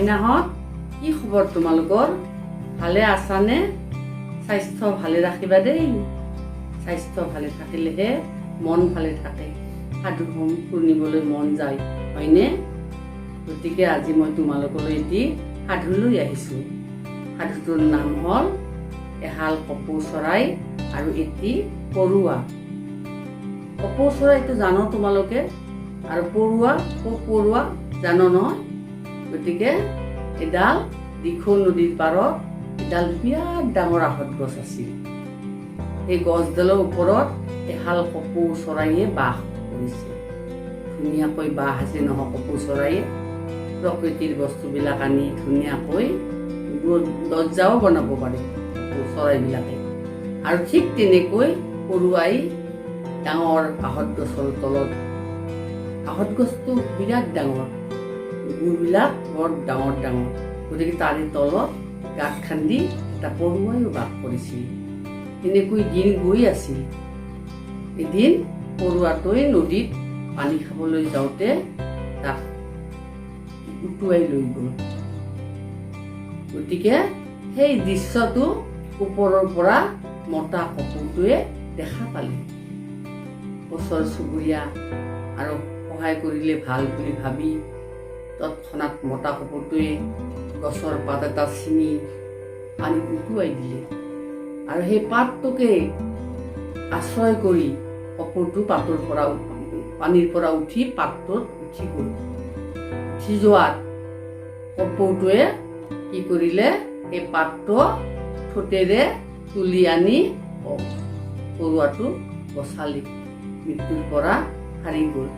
মইনাহঁত কি খবৰ তোমালোকৰ? ভালে আছানে? স্বাস্থ্য ভালে ৰাখিবা দেই। স্বাস্থ্য ভালে থাকিলেহে মন ভালে থাকে, সাধু শুনিবলৈ মন যায়, হয়নে? গতিকে আজি মই তোমালোকলৈ এটি সাধু লৈ আহিছোঁ। সাধুটোৰ নাম হ'ল এহাল কপৌ চৰাই আৰু এটি পৰুৱা। কপৌ চৰাইটো জানো তোমালোকে, আৰু পৰুৱা জানো নহয়? গতিকে এডাল দিখৌ নদীৰ পাৰত এডাল বিৰাট ডাঙৰ আহঁত গছ আছিল। এই গছডালৰ ওপৰত এহাল কপৌ চৰাইয়ে বাস কৰিছে। ধুনীয়াকৈ বাহ আছে নহয় কপৌ চৰাইয়ে। প্ৰকৃতিৰ বস্তুবিলাক আনি ধুনীয়াকৈ দৰ্জাও বনাব পাৰে কপৌ চৰাইবিলাকে। আৰু ঠিক তেনেকৈ পৰুৱাই ডাঙৰ আহঁত গছৰ তলত, আহঁত গছটো বিৰাট ডাঙৰ, গুৰবিলাক বৰ ডাঙৰ ডাঙৰ, গতিকে তাৰে তলত গাঁত খান্দি এটা পৰুৱাইও বাস কৰিছিল। এনেকৈ দিন গৈ আছিল। এদিন পৰুৱাটোৱে নদীত পানী খাবলৈ যাওঁতে তাক উটুৱাই লৈ গ'ল। গতিকে সেই দৃশ্যটো ওপৰৰ পৰা মতা কপৌটোৱে দেখা পালে। ওচৰ চুবুৰীয়া আৰু সহায় কৰিলে ভাল বুলি ভাবি তৎক্ষণাৎ মতা কপৌটোৱে গছৰ পাত এটা ছিঙি পানীত উটুৱাই দিলে। আৰু সেই পাতটোকে আশ্ৰয় কৰি কপৌটো পানীৰ পৰা উঠি পাতটোত উঠি গ'ল। উঠি যোৱাত কপৌটোৱে কি কৰিলে, এই পাতটো ঠোঁটেৰে তুলি আনি পৰুৱাটো বচালে, মৃত্যুৰ পৰা সাৰি গ'ল।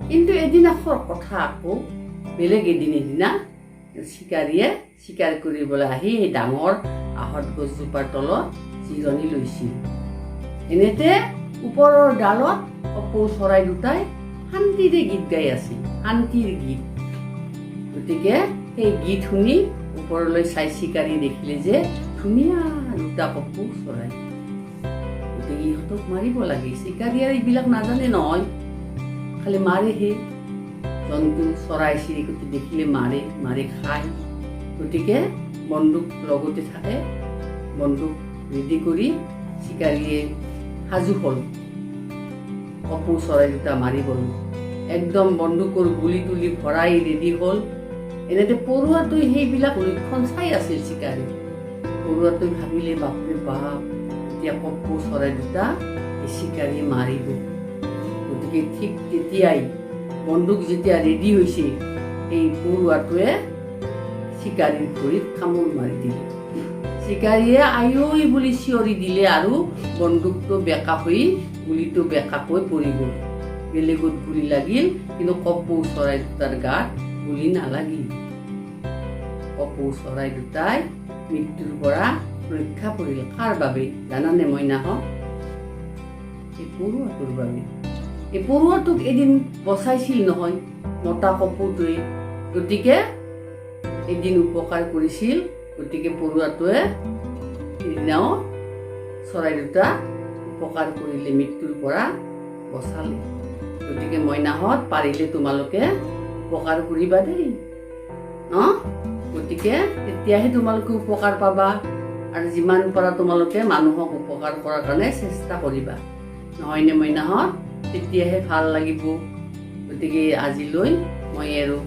কিন্তু এদিনাখৰ কথা আকৌ বেলেগ এদিনা চিকাৰীয়ে চিকাৰ কৰিবলৈ আহি সেই ডাঙৰ আহঁত গছজোপাৰ তলত জিৰণি লৈছিল। এনেতে ওপৰৰ ডালত কপৌ চৰাই দুটাই শান্তিৰে গীত গাই আছিল, শান্তিৰ গীত। গতিকে সেই গীত শুনি ওপৰলৈ চাই চিকাৰী দেখিলে যে ধুনীয়া দুটা কপৌ চৰাই। গতিকে ইহঁতক মাৰিব লাগে। চিকাৰীয়ে এইবিলাক নাজানে নহয়, খালি মাৰেহে। জন্তু চৰাই চিৰিকটি দেখিলে মাৰি খায়। গতিকে বন্দুক লগতে থাকে, বন্দুক ৰেডি কৰি চিকাৰীয়ে সাজু হ'ল কপৌ চৰাই দুটা মাৰিবলৈ। একদম বন্দুকৰ গুলি তুলি ভৰাই ৰেডি হ'ল। এনেতে পৰুৱাটোৱে সেইবিলাক লক্ষণ চাই আছিল চিকাৰী। পৰুৱাটোৱে ভাবিলে বাপৰে বাপ, এতিয়া কপৌ চৰাই দুটা এই চিকাৰীয়ে মাৰিব। গতিকে ঠিক তেতিয়াই বন্দুক যেতিয়া ৰেডি হৈছে, এই পৰুৱাটোৱে চিকাৰীৰ ভৰিত কামোৰ মাৰি দিলে। চিকাৰীয়ে আয়ৈ বুলি চিঞৰি দিলে আৰু বন্দুকটো বেঁকা হৈ গুলিটো বেঁকাকৈ পৰি গ'ল। বেলেগত গুলি লাগিল, কিন্তু কপৌ চৰাই দুটাৰ গাত গুলি নালাগিল। কপৌ চৰাই দুটাই মৃত্যুৰ পৰা ৰক্ষা পৰিল। কাৰ বাবে জানানে মইনাহঁত? এই পৰুৱাটোৰ বাবে। এই পৰুৱাটোক এদিন বচাইছিল নহয় মতা কপৌটোৱে। গতিকে এদিন উপকাৰ কৰিছিল। গতিকে পৰুৱাটোৱে সেইদিনাও চৰাই দুটা উপকাৰ কৰিলে, মৃত্যুৰ পৰা বচালে। গতিকে মইনাহঁত পাৰিলে তোমালোকে উপকাৰ কৰিবা দেই। গতিকে তেতিয়াহে তোমালোকে উপকাৰ পাবা। আৰু যিমান পাৰা তোমালোকে মানুহক উপকাৰ কৰাৰ কাৰণে চেষ্টা কৰিবা, নহয়নে মইনাহঁত? তেতিয়াহে ভাল লাগিব। গতিকে আজিলৈ মই আৰু